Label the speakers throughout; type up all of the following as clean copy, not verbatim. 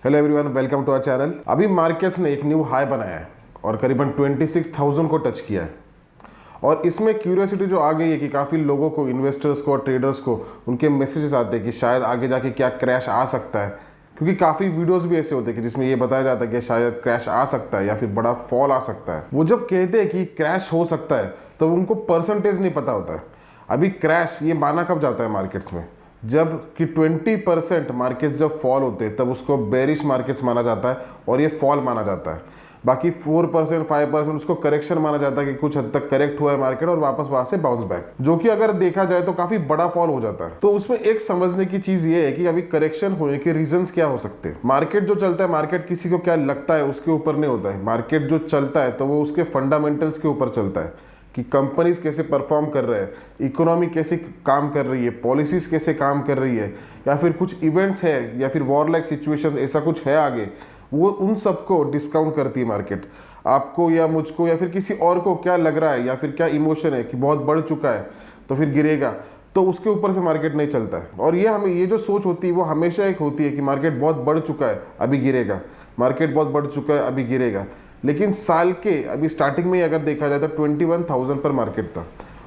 Speaker 1: Hello everyone, welcome to our channel. अभी markets ने एक न्यू हाई बनाया है और करीबन 26,000 को टच किया है। और इसमें क्यूरियोसिटी जो आ गई है कि काफ़ी लोगों को, इन्वेस्टर्स को और ट्रेडर्स को उनके मैसेजेस आते हैं कि शायद आगे जाके क्या क्रैश आ सकता है, क्योंकि काफ़ी वीडियोस भी ऐसे होते हैं कि जिसमें ये बताया जाता है कि शायद क्रैश आ सकता है या फिर बड़ा फॉल आ सकता है। वो जब कहते हैं कि क्रैश हो सकता है तो उनको परसेंटेज नहीं पता होता है। अभी क्रैश ये माना कब जाता है मार्केट्स में, जब कि 20% मार्केट्स जब फॉल होते हैं तब उसको बेरिश मार्केट्स माना जाता है और ये फॉल माना जाता है। बाकी 4% 5% उसको करेक्शन माना जाता है कि कुछ हद तक करेक्ट हुआ है मार्केट और वापस वहां से बाउंस बैक, जो कि अगर देखा जाए तो काफी बड़ा फॉल हो जाता है। तो उसमें एक समझने की चीज ये है कि अभी करेक्शन होने के रीजंस क्या हो सकते हैं। मार्केट जो चलता है, मार्केट किसी को क्या लगता है उसके ऊपर नहीं होता है। मार्केट जो चलता है तो वो उसके फंडामेंटल्स के ऊपर चलता है कि कंपनीज कैसे परफॉर्म कर रहे हैं, इकोनॉमी कैसे काम कर रही है, पॉलिसीज कैसे काम कर रही है, या फिर कुछ इवेंट्स है या फिर वॉर लाइक सिचुएशन ऐसा कुछ है आगे, वो उन सबको डिस्काउंट करती है मार्केट। आपको या मुझको या फिर किसी और को क्या लग रहा है या फिर क्या इमोशन है कि बहुत बढ़ चुका है तो फिर गिरेगा, तो उसके ऊपर से मार्केट नहीं चलता है। और ये जो सोच होती है वो हमेशा एक होती है कि मार्केट बहुत बढ़ चुका है अभी गिरेगा, मार्केट बहुत बढ़ चुका है अभी गिरेगा। लेकिन साल के अभी स्टार्टिंग में ही अगर देखा जाए तो 21,000 पर मार्केट था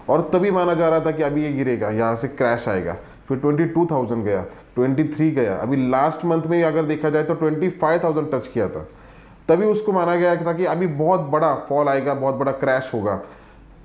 Speaker 1: और तभी माना जा रहा था कि अभी ये गिरेगा, यहाँ से क्रैश आएगा। फिर 22,000 गया, 23 गया, अभी लास्ट मंथ में अगर देखा जाए तो 25,000 टच किया था। तभी उसको माना गया था कि अभी बहुत बड़ा फॉल आएगा, बहुत बड़ा क्रैश होगा।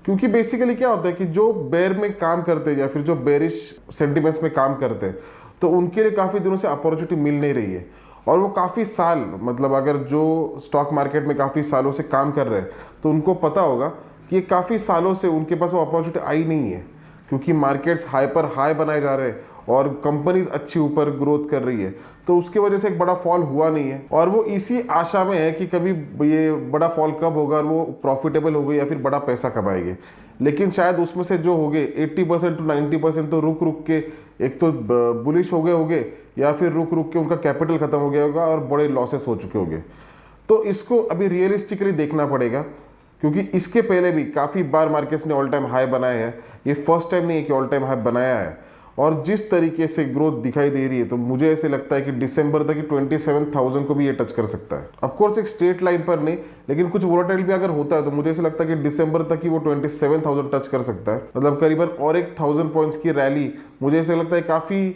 Speaker 1: क्योंकि बेसिकली क्या होता है कि जो बेयर में काम करते हैं या फिर जो बेरिश सेंटिमेंट्स में काम करते हैं तो उनके लिए काफ़ी दिनों से अपॉर्चुनिटी मिल नहीं रही है। और वो काफ़ी साल, मतलब अगर जो स्टॉक मार्केट में काफ़ी सालों से काम कर रहे हैं तो उनको पता होगा कि ये काफ़ी सालों से उनके पास वो अपॉर्चुनिटी आई नहीं है, क्योंकि मार्केट्स हाई पर हाई बनाए जा रहे हैं और कंपनीज अच्छी ऊपर ग्रोथ कर रही है, तो उसके वजह से एक बड़ा फॉल हुआ नहीं है। और वो इसी आशा में है कि कभी ये बड़ा फॉल कब होगा और वो प्रॉफिटेबल हो गए या फिर बड़ा पैसा कमाएंगे। लेकिन शायद उसमें से जो हो गए 80% टू 90% तो रुक रुक के एक तो बुलिश हो गए या फिर रुक रुक के उनका कैपिटल खत्म हो गया होगा और बड़े लॉसेस हो चुके होंगे। तो इसको अभी रियलिस्टिकली देखना पड़ेगा, क्योंकि इसके पहले भी काफ़ी बार मार्केट्स ने ऑल टाइम हाई बनाए हैं। ये फर्स्ट टाइम नहीं है कि ऑल टाइम हाई बनाया है। और जिस तरीके से ग्रोथ दिखाई दे रही है तो मुझे ऐसे लगता है कि दिसंबर तक 27,000 को भी ये टच कर सकता है। ऑफ कोर्स एक स्ट्रेट लाइन पर नहीं, लेकिन कुछ वोलेटाइल भी अगर होता है तो मुझे ऐसे लगता है कि दिसंबर तक ही वो 27,000 टच कर सकता है। मतलब करीबन और एक 1,000 पॉइंट्स की रैली मुझे ऐसे लगता है काफ़ी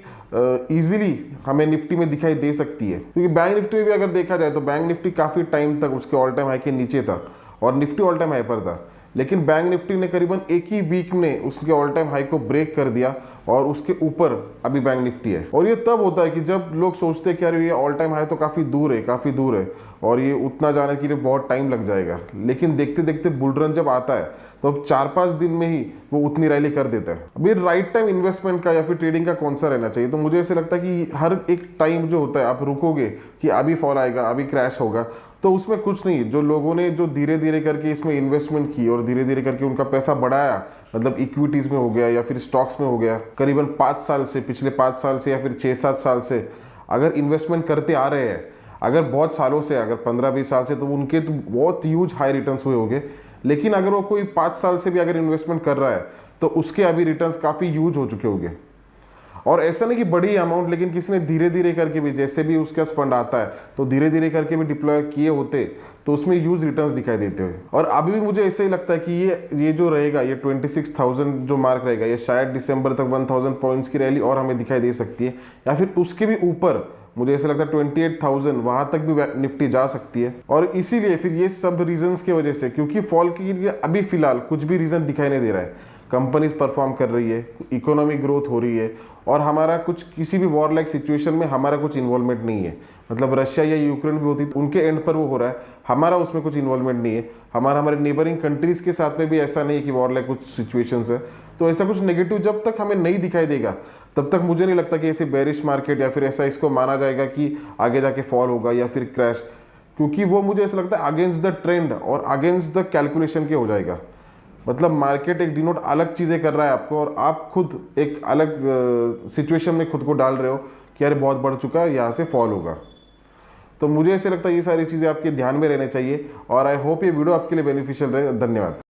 Speaker 1: ईजिली हमें निफ्टी में दिखाई दे सकती है। क्योंकि बैंक निफ्टी में भी अगर देखा जाए तो बैंक निफ्टी काफ़ी टाइम तक उसके ऑल टाइम हाई के नीचे था और निफ्टी ऑल टाइम हाई पर था। लेकिन बैंक निफ्टी ने करीबन एक ही वीक में उसके ऑल टाइम हाई को ब्रेक कर दिया और उसके ऊपर अभी बैंक निफ्टी है। और ये तब होता है कि जब लोग सोचते हैं कि यार ये ऑल टाइम हाई तो काफ़ी दूर है और ये उतना जाने के लिए बहुत टाइम लग जाएगा। लेकिन देखते देखते बुल रन जब आता है तो अब 4-5 दिन में ही वो उतनी रैली कर देता है। अभी राइट टाइम इन्वेस्टमेंट का या फिर ट्रेडिंग का कौन सा रहना चाहिए, तो मुझे ऐसे लगता है कि हर एक टाइम जो होता है आप रुकोगे कि अभी फॉल आएगा, अभी क्रैश होगा, तो उसमें कुछ नहीं। जो लोगों ने जो धीरे धीरे करके इसमें इन्वेस्टमेंट की और धीरे धीरे करके उनका पैसा बढ़ाया, मतलब इक्विटीज़ में हो गया या फिर स्टॉक्स में हो गया, करीबन 5 साल से, पिछले 5 साल से या फिर 6-7 साल से अगर इन्वेस्टमेंट करते आ रहे हैं, अगर बहुत सालों से, अगर 15-20 साल से, तो उनके तो बहुत ह्यूज हाई रिटर्न्स हुए होंगे। लेकिन अगर वो कोई 5 साल से भी अगर इन्वेस्टमेंट कर रहा है तो उसके अभी रिटर्न्स काफ़ी ह्यूज हो चुके होंगे। और ऐसा नहीं कि बड़ी अमाउंट, लेकिन किसी ने धीरे धीरे करके भी, जैसे भी उसके पास फंड आता है तो धीरे धीरे करके भी डिप्लॉय किए होते तो उसमें ह्यूज रिटर्न्स दिखाई देते हुए। और अभी भी मुझे ऐसा ही लगता है कि ये जो रहेगा, ये 26,000 जो मार्क रहेगा, ये शायद दिसंबर तक 1,000 पॉइंट्स की रैली और हमें दिखाई दे सकती है, या फिर उसके भी ऊपर मुझे ऐसा लगता है 28,000 वहाँ तक भी निफ्टी जा सकती है। और इसीलिए फिर ये सब रीजंस की वजह से, क्योंकि फॉल के लिए अभी फिलहाल कुछ भी रीज़न दिखाई नहीं दे रहा है, कंपनीज परफॉर्म कर रही है, इकोनॉमिक ग्रोथ हो रही है और हमारा कुछ किसी भी वॉर लाइक सिचुएशन में हमारा कुछ इन्वॉल्वमेंट नहीं है। मतलब रशिया या यूक्रेन भी होती तो उनके एंड पर वो हो रहा है, हमारा उसमें कुछ इन्वॉल्वमेंट नहीं है। हमारे नेबरिंग कंट्रीज़ के साथ में भी ऐसा नहीं है कि वॉर लाइक कुछ सिचुएशंस है। तो ऐसा कुछ नेगेटिव जब तक हमें नहीं दिखाई देगा तब तक मुझे नहीं लगता कि ऐसे बेरिश मार्केट या फिर ऐसा इसको माना जाएगा कि आगे जाके फॉल होगा या फिर क्रैश, क्योंकि वो मुझे ऐसा लगता है अगेंस्ट द ट्रेंड और अगेंस्ट द कैलकुलेशन के हो जाएगा। मतलब मार्केट एक डिनोट अलग चीज़ें कर रहा है आपको और आप खुद एक अलग सिचुएशन में खुद को डाल रहे हो कि यार बहुत बढ़ चुका है, यहाँ से फॉल होगा। तो मुझे ऐसे लगता है ये सारी चीज़ें आपके ध्यान में रहने चाहिए और आई होप ये वीडियो आपके लिए बेनिफिशियल रहे। धन्यवाद।